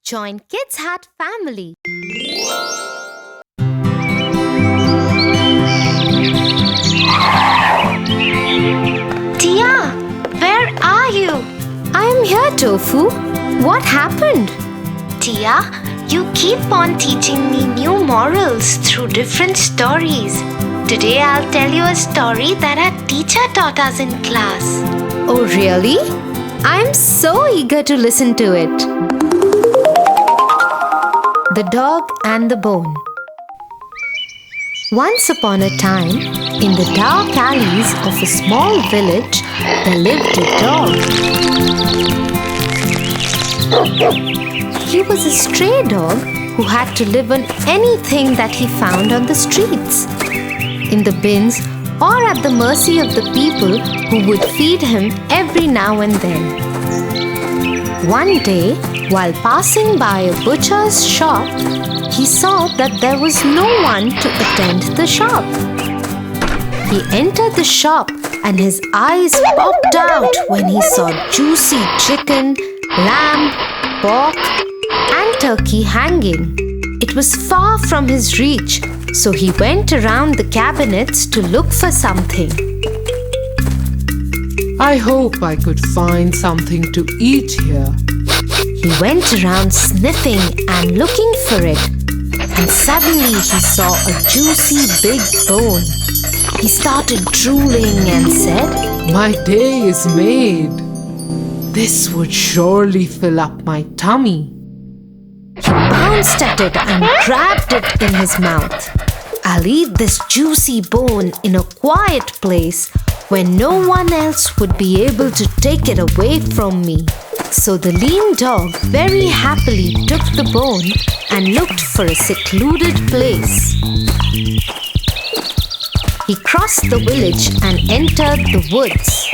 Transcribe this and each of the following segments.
Join Kids Hut family. Tia, where are you? I am here, Tofu. What happened? Tia, you keep on teaching me new morals through different stories. Today I'll tell you a story that our teacher taught us in class. Oh, really? I'm so eager to listen to it. The Dog and the Bone. Once upon a time, in the dark alleys of a small village, there lived a dog. He was a stray dog who had to live on anything that he found on the streets, in the bins, or at the mercy of the people who would feed him every now and then. One day, while passing by a butcher's shop, he saw that there was no one to attend the shop. He entered the shop and his eyes popped out when he saw juicy chicken, lamb, pork, and turkey hanging. It was far from his reach, so he went around the cabinets to look for something. I hope I could find something to eat here. He went around sniffing and looking for it, and suddenly he saw a juicy big bone. He started drooling and said, My day is made. This would surely fill up my tummy. He bounced at it and grabbed it in his mouth. I'll eat this juicy bone in a quiet place where no one else would be able to take it away from me. So the lean dog very happily took the bone and looked for a secluded place. He crossed the village and entered the woods.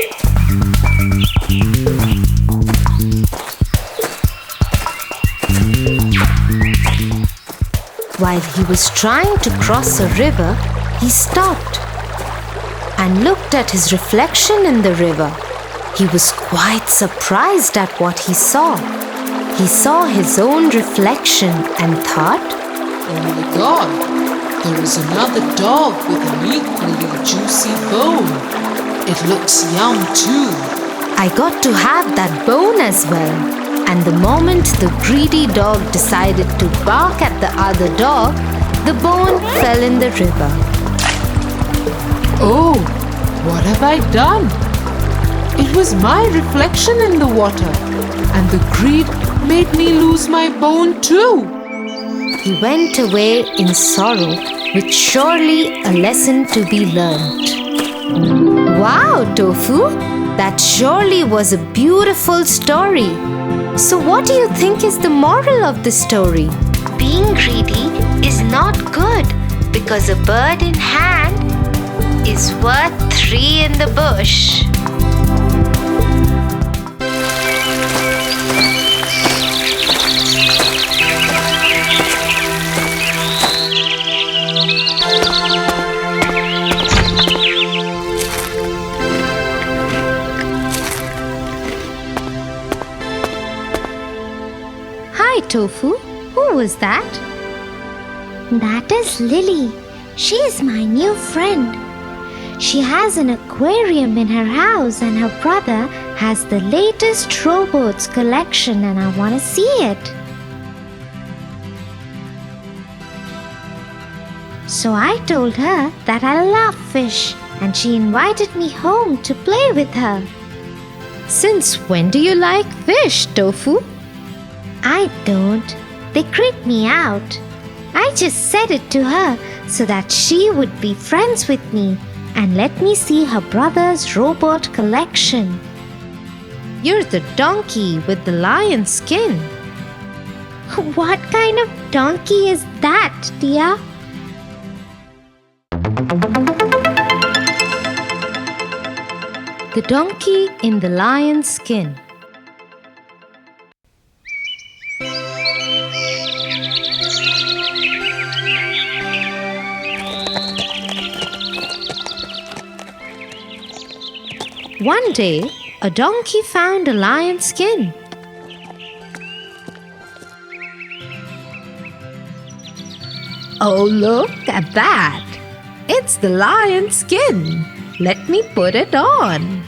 While he was trying to cross a river, he stopped and looked at his reflection in the river. He was quite surprised at what he saw. He saw his own reflection and thought, Oh my God, there is another dog with an equally juicy bone. It looks yum too. I got to have that bone as well. And the moment the greedy dog decided to bark at the other dog, the bone fell in the river. Oh, what have I done? It was my reflection in the water, and the greed made me lose my bone too. He went away in sorrow, with surely a lesson to be learned. Wow, Tofu! That surely was a beautiful story. So what do you think is the moral of the story? Being greedy is not good, because a bird in hand is worth 3 in the bush. Hi, Tofu. Who was that? That is Lily. She is my new friend. She has an aquarium in her house and her brother has the latest rowboats collection and I want to see it. So I told her that I love fish and she invited me home to play with her. Since when do you like fish, Tofu? I don't. They creep me out. I just said it to her so that she would be friends with me and let me see her brother's rowboat collection. You're the donkey with the lion skin. What kind of donkey is that, Tia? The donkey in the lion's skin. One day, a donkey found a lion's skin. Oh, look at that! It's the lion's skin. Let me put it on.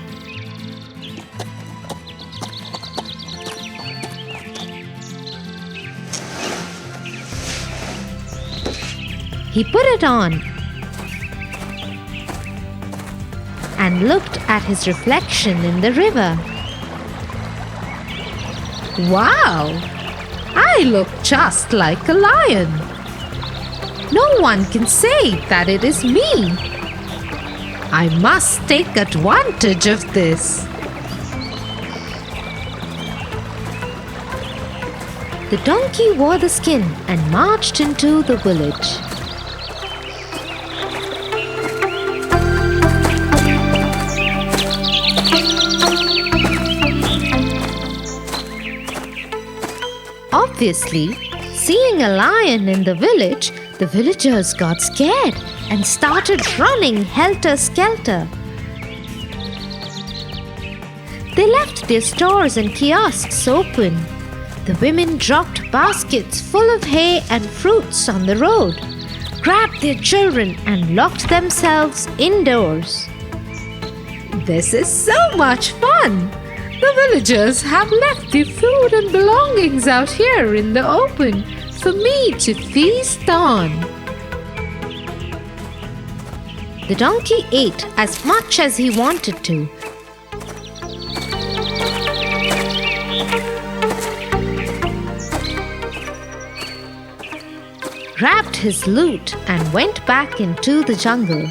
He put it on and looked at his reflection in the river. Wow! I look just like a lion. No one can say that it is me. I must take advantage of this. The donkey wore the skin and marched into the village. Obviously, seeing a lion in the village, the villagers got scared and started running helter-skelter. They left their stores and kiosks open. The women dropped baskets full of hay and fruits on the road, grabbed their children and locked themselves indoors. This is so much fun! The villagers have left their food and belongings out here in the open for me to feast on. The donkey ate as much as he wanted to. Grabbed his loot and went back into the jungle.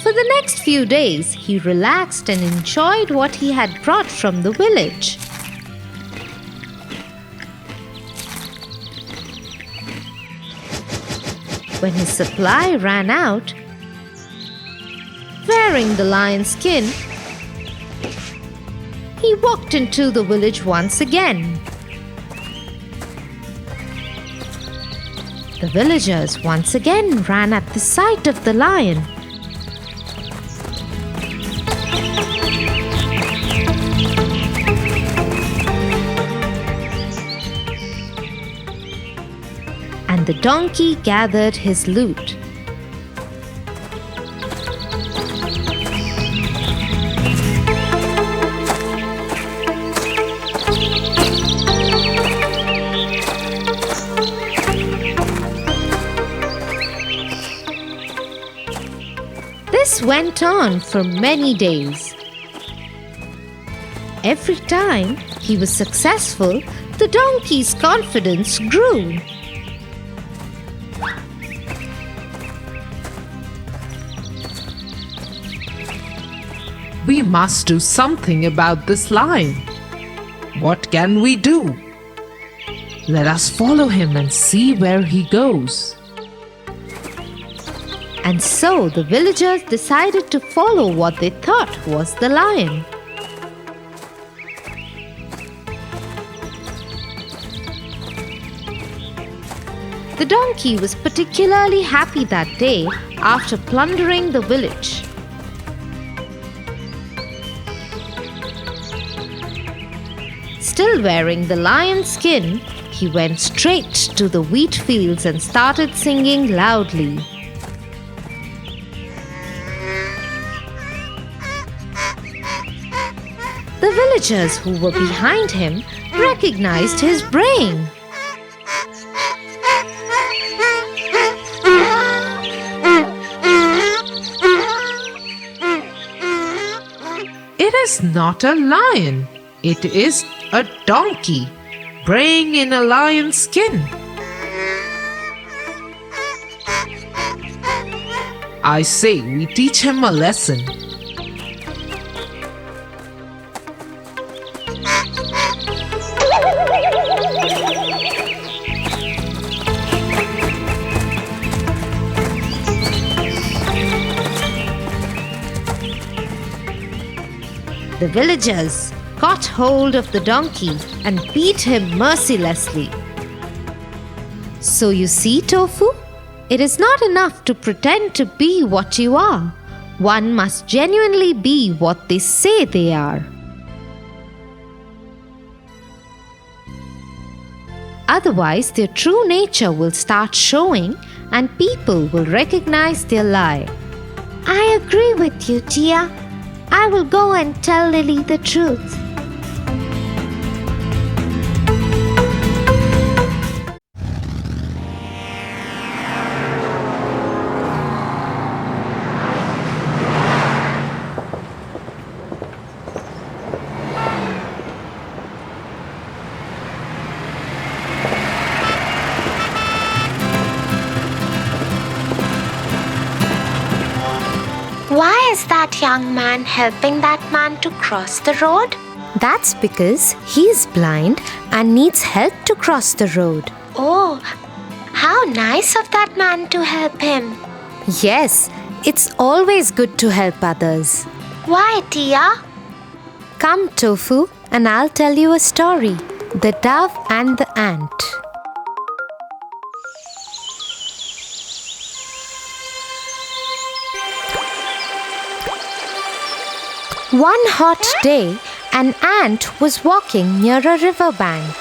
For the next few days, he relaxed and enjoyed what he had brought from the village. When his supply ran out, wearing the lion's skin, he walked into the village once again. The villagers once again ran at the sight of the lion. And the donkey gathered his loot. This went on for many days. Every time he was successful, the donkey's confidence grew. We must do something about this lion. What can we do? Let us follow him and see where he goes. And so the villagers decided to follow what they thought was the lion. The donkey was particularly happy that day after plundering the village. Still wearing the lion's skin, he went straight to the wheat fields and started singing loudly. The villagers who were behind him recognized his braying. It is not a lion. It is a donkey, braying in a lion's skin. I say we teach him a lesson. The villagers caught hold of the donkey and beat him mercilessly. So you see, Tofu, it is not enough to pretend to be what you are. One must genuinely be what they say they are. Otherwise, their true nature will start showing and people will recognize their lie. I agree with you, Tia. I will go and tell Lily the truth. Why is that young man helping that man to cross the road? That's because he is blind and needs help to cross the road. Oh, how nice of that man to help him. Yes, it's always good to help others. Why, Tia? Come, Tofu, and I'll tell you a story. The Dove and the Ant. One hot day, an ant was walking near a river bank.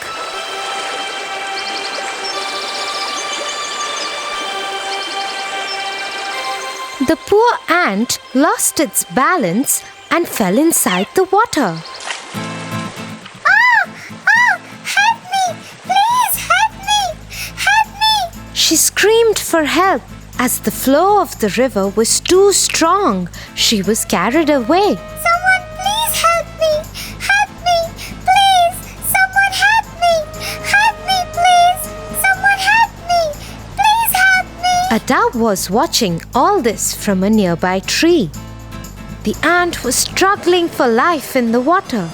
The poor ant lost its balance and fell inside the water. Help me! Please help me! Help me! She screamed for help. As the flow of the river was too strong, she was carried away. Someone please help me! Help me! Please! Someone help me! Help me, please! Someone help me! Please help me! A dove was watching all this from a nearby tree. The ant was struggling for life in the water.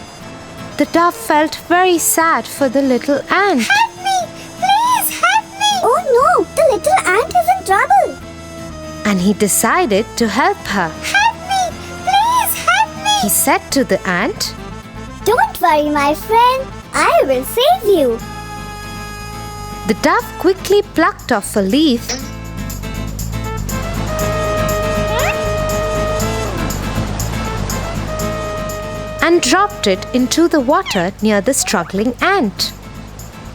The dove felt very sad for the little ant. Help me! Please help me! Oh no! The little ant is in trouble! And he decided to help her. Help me! Please help me! He said to the ant, Don't worry, my friend. I will save you. The dove quickly plucked off a leaf and dropped it into the water near the struggling ant.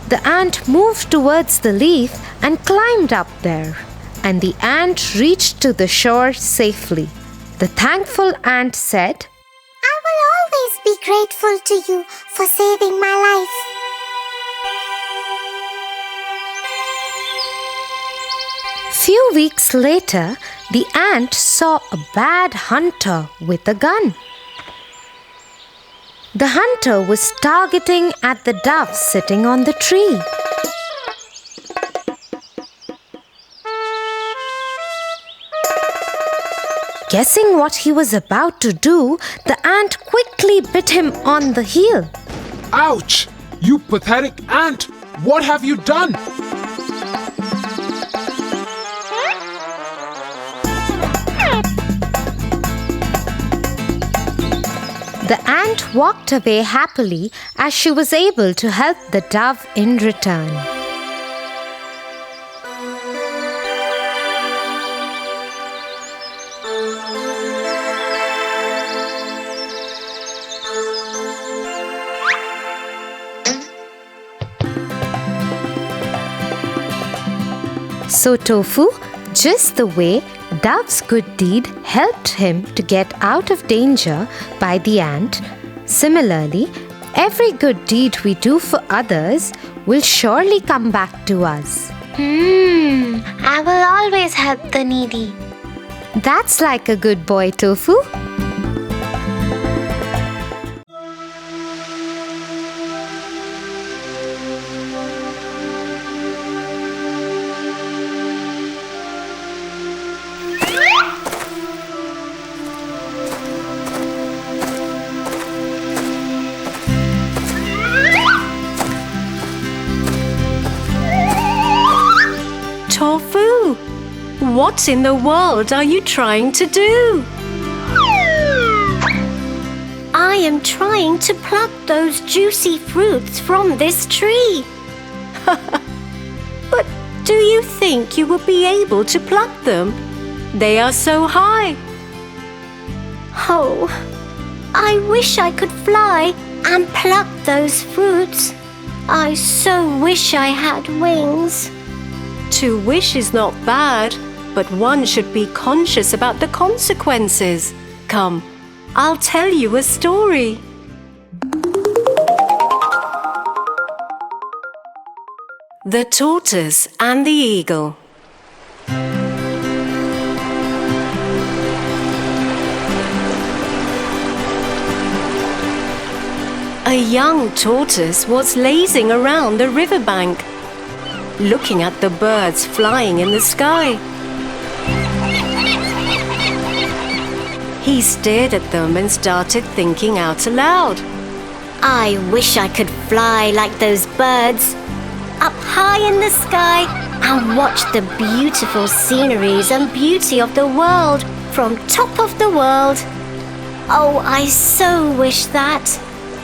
The ant moved towards the leaf and climbed up there, and the ant reached to the shore safely. The thankful ant said, I will always be grateful to you for saving my life. Few weeks later, the ant saw a bad hunter with a gun. The hunter was targeting at the dove sitting on the tree. Guessing what he was about to do, the ant quickly bit him on the heel. Ouch! You pathetic ant! What have you done? The ant walked away happily as she was able to help the dove in return. So Tofu, just the way Dove's good deed helped him to get out of danger by the ant, similarly, every good deed we do for others will surely come back to us. I will always help the needy. That's like a good boy, Tofu. Tofu, what in the world are you trying to do? I am trying to pluck those juicy fruits from this tree. But Do you think you will be able to pluck them? They are so high. Oh, I wish I could fly and pluck those fruits. I so wish I had wings. To wish is not bad, but one should be conscious about the consequences. Come, I'll tell you a story. The Tortoise and the Eagle. A young tortoise was lazing around the riverbank, looking at the birds flying in the sky. He stared at them and started thinking out aloud. I wish I could fly like those birds, up high in the sky and watch the beautiful sceneries and beauty of the world from top of the world. Oh, I so wish that.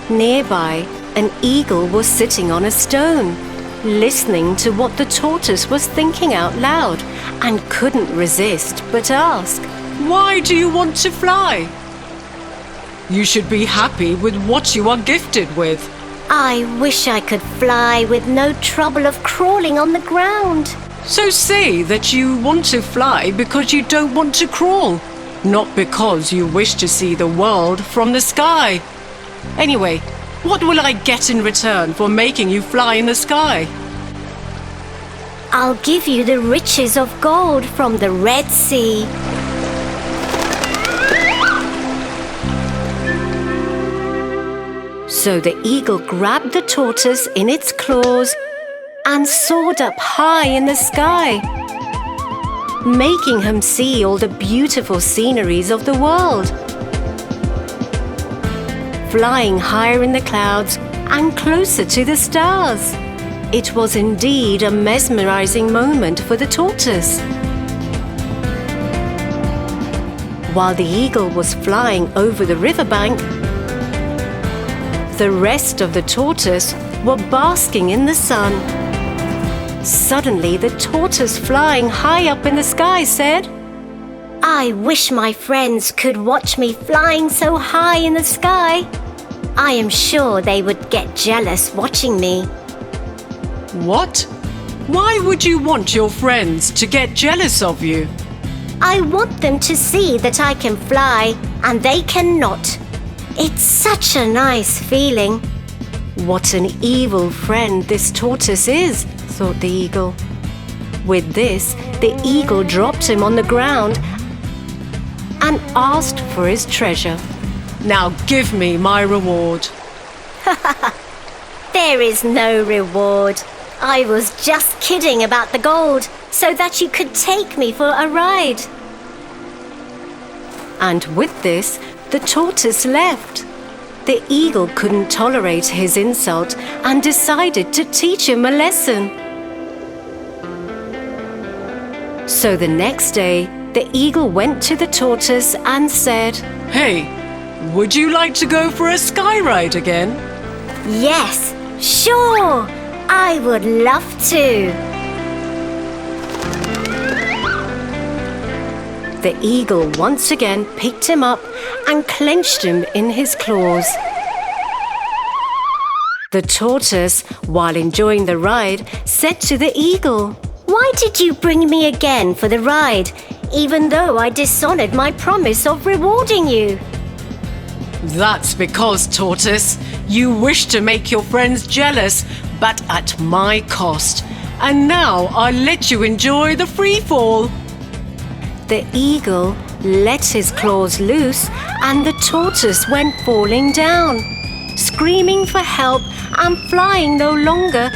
Nearby, an eagle was sitting on a stone, listening to what the tortoise was thinking out loud, and couldn't resist but ask, Why do you want to fly? You should be happy with what you are gifted with. I wish I could fly with no trouble of crawling on the ground. So say that you want to fly because you don't want to crawl, not because you wish to see the world from the sky. Anyway, what will I get in return for making you fly in the sky? I'll give you the riches of gold from the Red Sea. So the eagle grabbed the tortoise in its claws and soared up high in the sky, making him see all the beautiful sceneries of the world. Flying higher in the clouds and closer to the stars. It was indeed a mesmerizing moment for the tortoise. While the eagle was flying over the riverbank, the rest of the tortoise were basking in the sun. Suddenly, the tortoise flying high up in the sky said, I wish my friends could watch me flying so high in the sky. I am sure they would get jealous watching me. What? Why would you want your friends to get jealous of you? I want them to see that I can fly and they cannot. It's such a nice feeling. What an evil friend this tortoise is, thought the eagle. With this, the eagle dropped him on the ground and asked for his treasure. Now give me my reward. There is no reward. I was just kidding about the gold so that you could take me for a ride. And with this, the tortoise left. The eagle couldn't tolerate his insult and decided to teach him a lesson. So the next day, the eagle went to the tortoise and said, Hey, would you like to go for a sky ride again? Yes, sure. I would love to. The eagle once again picked him up and clenched him in his claws. The tortoise, while enjoying the ride, said to the eagle, Why did you bring me again for the ride, even though I dishonored my promise of rewarding you? That's because, tortoise, you wish to make your friends jealous, but at my cost. And now I'll let you enjoy the free fall. The eagle let his claws loose and the tortoise went falling down. Screaming for help and flying no longer,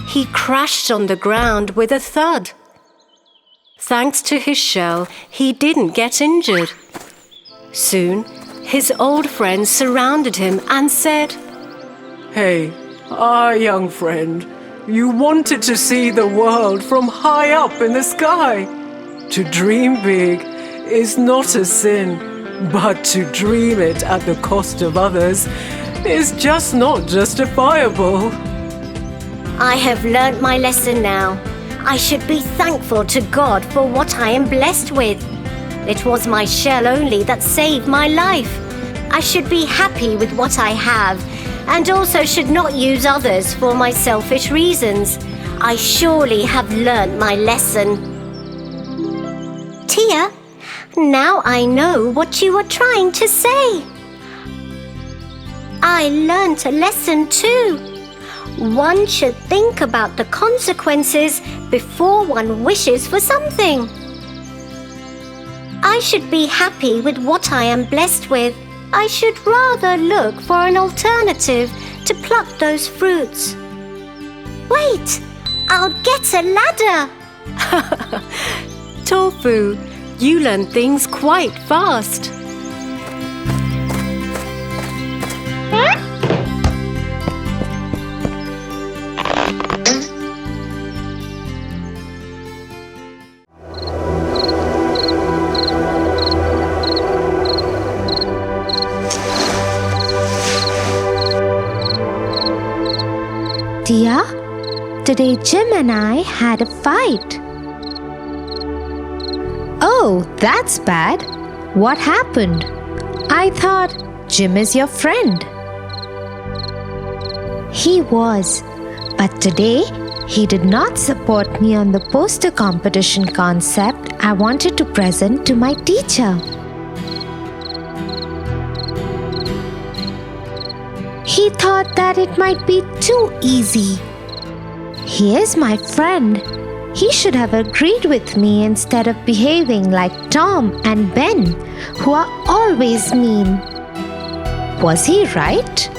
he crashed on the ground with a thud. Thanks to his shell, he didn't get injured. Soon, his old friends surrounded him and said, Hey, young friend, you wanted to see the world from high up in the sky. To dream big is not a sin, but to dream it at the cost of others is just not justifiable. I have learnt my lesson now. I should be thankful to God for what I am blessed with. It was my shell only that saved my life. I should be happy with what I have, and also should not use others for my selfish reasons. I surely have learnt my lesson. Tia, now I know what you were trying to say. I learnt a lesson too. One should think about the consequences before one wishes for something. I should be happy with what I am blessed with. I should rather look for an alternative to pluck those fruits. Wait, I'll get a ladder. Tofu, you learn things quite fast. Tia, today Jim and I had a fight. Oh, that's bad. What happened? I thought Jim is your friend. He was, but today he did not support me on the poster competition concept I wanted to present to my teacher. He thought that it might be too easy. He is my friend. He should have agreed with me instead of behaving like Tom and Ben, who are always mean. Was he right?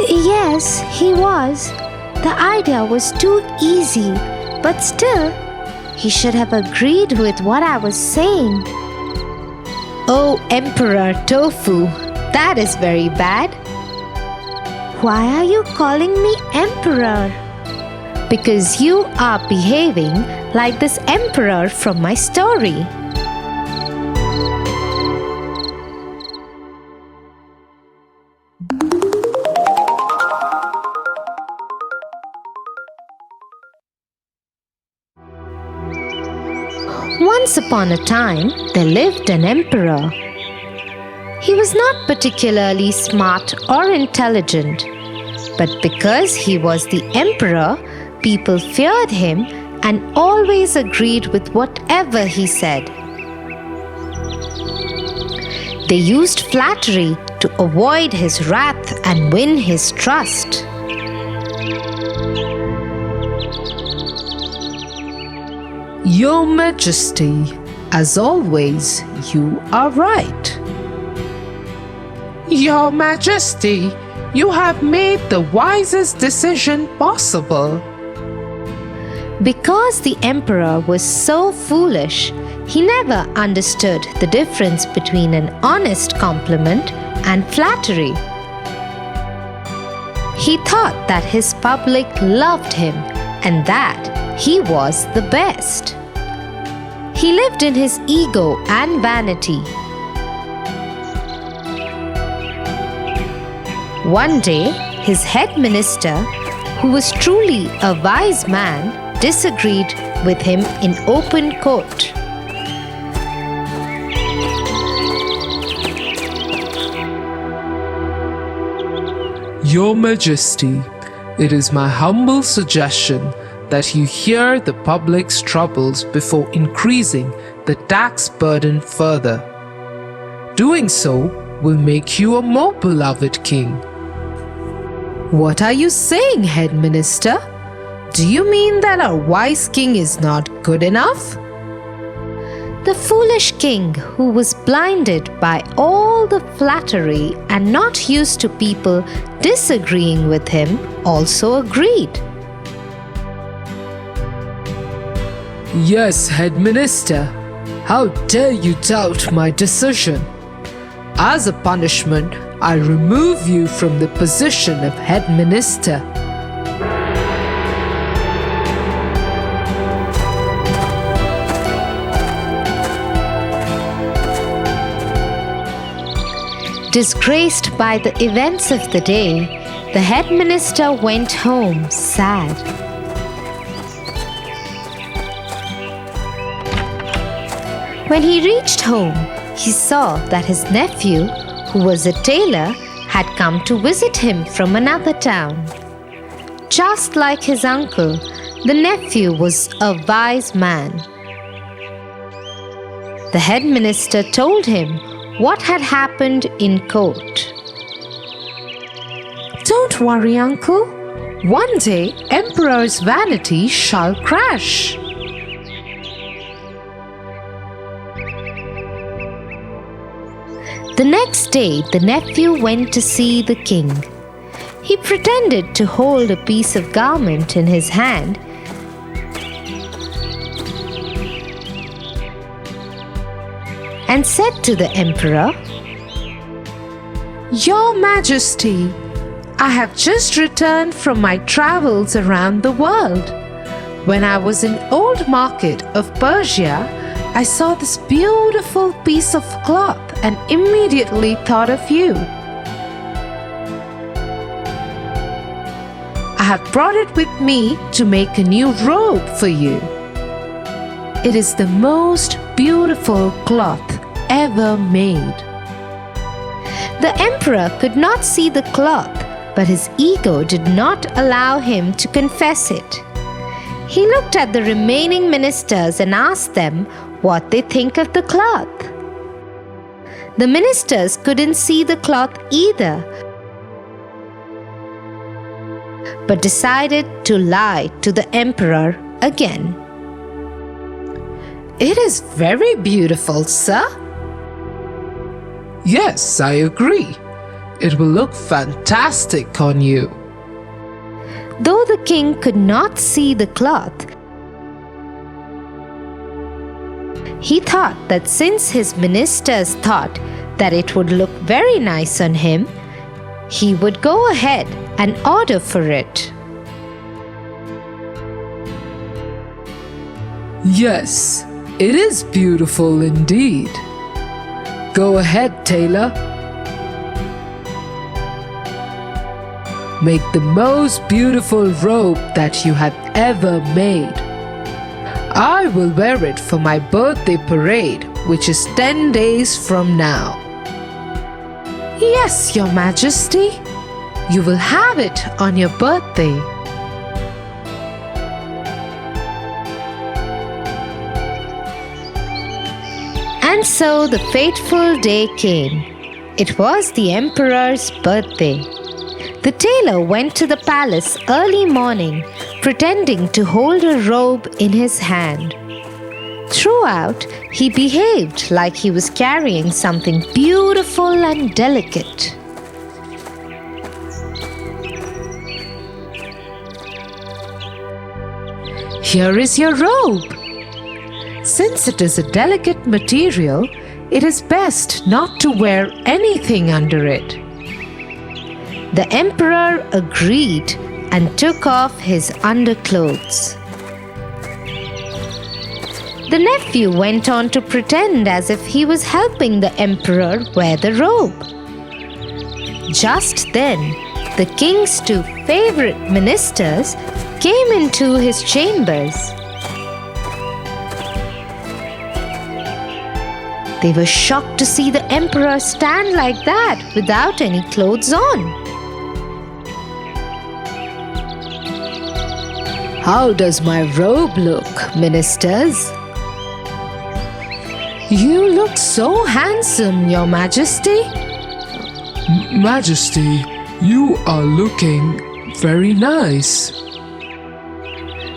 Yes, he was. The idea was too easy, but still, he should have agreed with what I was saying. Oh, Emperor Tofu, that is very bad. Why are you calling me Emperor? Because you are behaving like this emperor from my story. Once upon a time, there lived an emperor. He was not particularly smart or intelligent, but because he was the emperor, people feared him and always agreed with whatever he said. They used flattery to avoid his wrath and win his trust. Your Majesty, as always, you are right. Your Majesty, you have made the wisest decision possible. Because the emperor was so foolish, he never understood the difference between an honest compliment and flattery. He thought that his public loved him and that he was the best. He lived in his ego and vanity. One day, his head minister, who was truly a wise man, disagreed with him in open court. Your Majesty, it is my humble suggestion that you hear the public's troubles before increasing the tax burden further. Doing so will make you a more beloved king. What are you saying, head minister? Do you mean that our wise king is not good enough? The foolish king, who was blinded by all the flattery and not used to people disagreeing with him, also agreed. Yes, head minister. How dare you doubt my decision? As a punishment, I remove you from the position of head minister. Disgraced by the events of the day, the head minister went home sad. When he reached home, he saw that his nephew, who was a tailor, had come to visit him from another town. Just like his uncle, the nephew was a wise man. The head minister told him what had happened in court. Don't worry, uncle. One day, emperor's vanity shall crash. The next day, the nephew went to see the king. He pretended to hold a piece of garment in his hand and said to the emperor, Your Majesty, I have just returned from my travels around the world. When I was in Old Market of Persia, I saw this beautiful piece of cloth and immediately thought of you. I have brought it with me to make a new robe for you. It is the most beautiful cloth ever made. The emperor could not see the cloth, but his ego did not allow him to confess it. He looked at the remaining ministers and asked them what they think of the cloth. The ministers couldn't see the cloth either, but decided to lie to the emperor again. It is very beautiful, sir. Yes, I agree. It will look fantastic on you. Though the king could not see the cloth, he thought that since his ministers thought that it would look very nice on him, he would go ahead and order for it. Yes, it is beautiful indeed. Go ahead, tailor. Make the most beautiful robe that you have ever made. I will wear it for my birthday parade, which is 10 days from now. Yes, Your Majesty. You will have it on your birthday. And so the fateful day came. It was the emperor's birthday. The tailor went to the palace early morning, pretending to hold a robe in his hand. Throughout, he behaved like he was carrying something beautiful and delicate. Here is your robe. Since it is a delicate material, it is best not to wear anything under it. The emperor agreed and took off his underclothes. The nephew went on to pretend as if he was helping the emperor wear the robe. Just then, the king's two favorite ministers came into his chambers. They were shocked to see the emperor stand like that without any clothes on. How does my robe look, ministers? You look so handsome, Your Majesty. Majesty, you are looking very nice.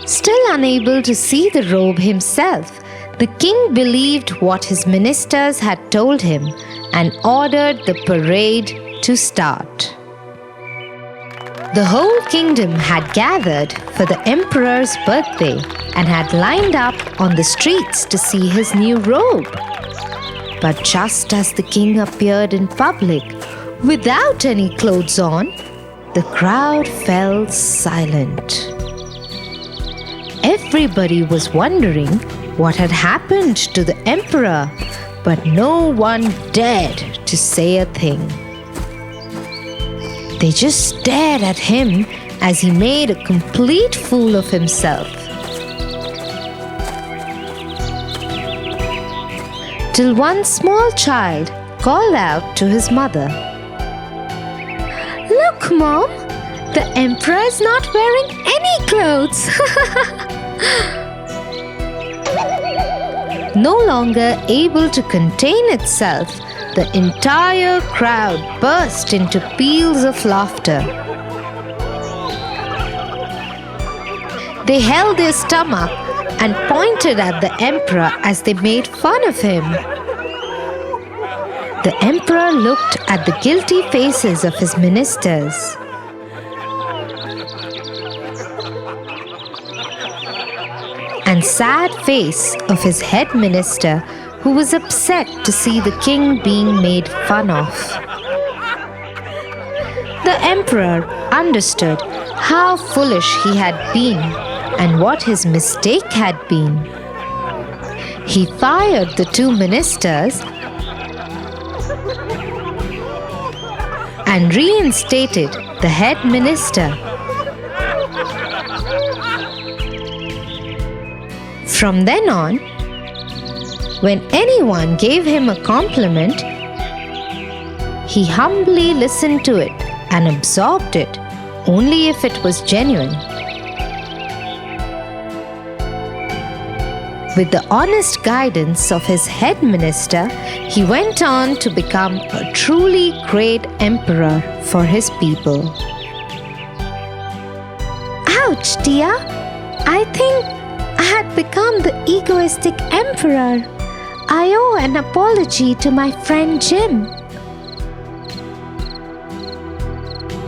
Still unable to see the robe himself, the king believed what his ministers had told him and ordered the parade to start. The whole kingdom had gathered for the emperor's birthday and had lined up on the streets to see his new robe. But just as the king appeared in public without any clothes on, the crowd fell silent. Everybody was wondering what had happened to the emperor, but no one dared to say a thing. They just stared at him as he made a complete fool of himself. till one small child called out to his mother, Look, Mom, the emperor is not wearing any clothes. No longer able to contain itself, the entire crowd burst into peals of laughter. They held their stomach and pointed at the emperor as they made fun of him. The emperor looked at the guilty faces of his ministers. And sad face of his head minister, who was upset to see the king being made fun of. The emperor understood how foolish he had been and what his mistake had been. He fired the two ministers and reinstated the head minister. From then on, when anyone gave him a compliment, he humbly listened to it and absorbed it only if it was genuine. With the honest guidance of his head minister, he went on to become a truly great emperor for his people. Ouch, Tia. I think I had become the egoistic emperor. I owe an apology to my friend Jim.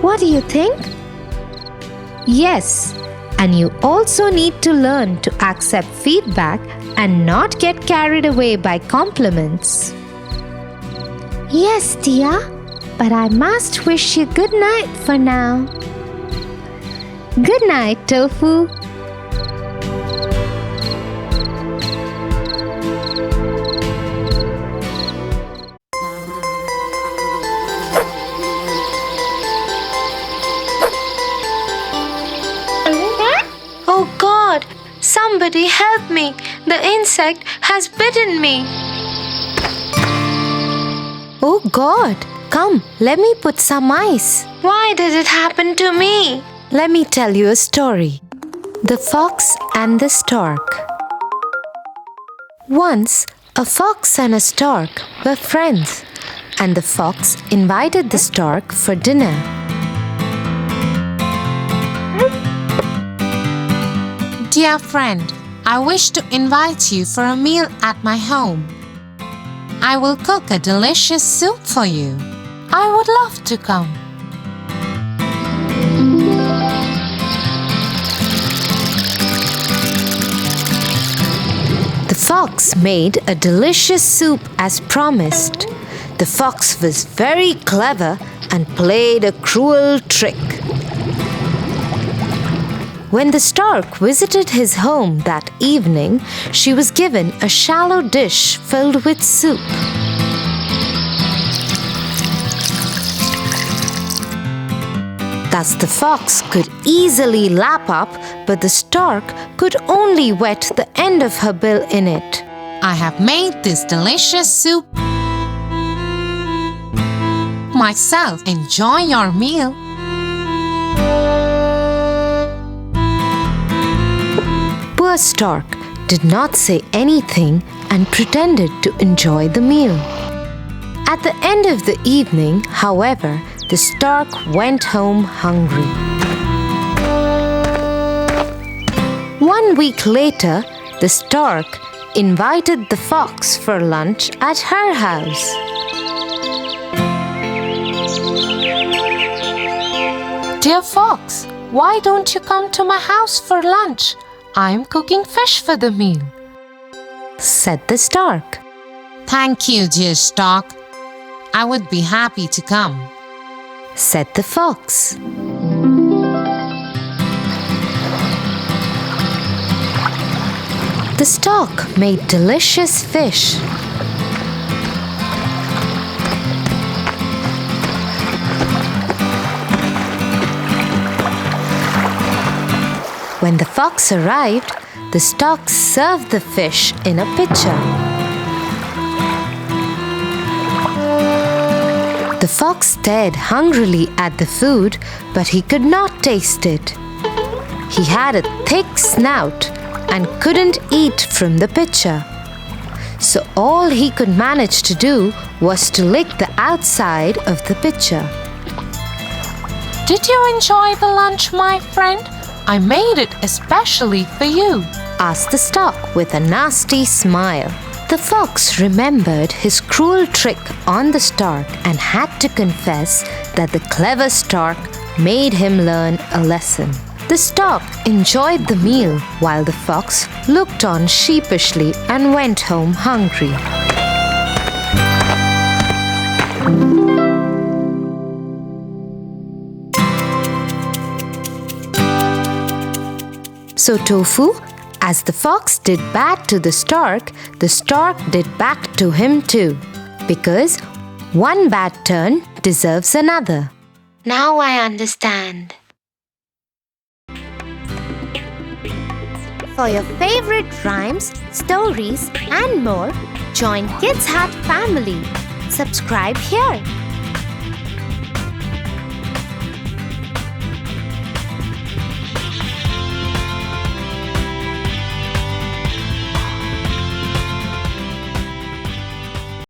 What do you think? Yes, and you also need to learn to accept feedback and not get carried away by compliments. Yes, Tia, but I must wish you good night for now. Good night, Tofu. Oh God! Somebody help me! The insect has bitten me! Oh God, come, let me put some ice. Why did it happen to me? Let me tell you a story. The Fox and the Stork. Once, a fox and a stork were friends, and the fox invited the stork for dinner. Dear friend, I wish to invite you for a meal at my home. I will cook a delicious soup for you. I would love to come. The fox made a delicious soup as promised. The fox was very clever and played a cruel trick. When the stork visited his home that evening, she was given a shallow dish filled with soup. Thus the fox could easily lap up, but the stork could only wet the end of her bill in it. I have made this delicious soup myself. Enjoy your meal. Poor stork did not say anything and pretended to enjoy the meal. At the end of the evening, however, the stork went home hungry. 1 week later, the stork invited the fox for lunch at her house. Dear fox, why don't you come to my house for lunch? I'm cooking fish for the meal, said the stork. Thank you, dear stork. I would be happy to come, said the fox. The stork made delicious fish. When the fox arrived, the stork served the fish in a pitcher. The fox stared hungrily at the food, but he could not taste it. He had a thick snout and couldn't eat from the pitcher. So all he could manage to do was to lick the outside of the pitcher. Did you enjoy the lunch, my friend? I made it especially for you, asked the stork with a nasty smile. The fox remembered his cruel trick on the stork and had to confess that the clever stork made him learn a lesson. The stork enjoyed the meal while the fox looked on sheepishly and went home hungry. So Tofu, as the fox did bad to the stork did back to him too. Because one bad turn deserves another. Now I understand. For your favorite rhymes, stories and more, join Kids Hut family. Subscribe here.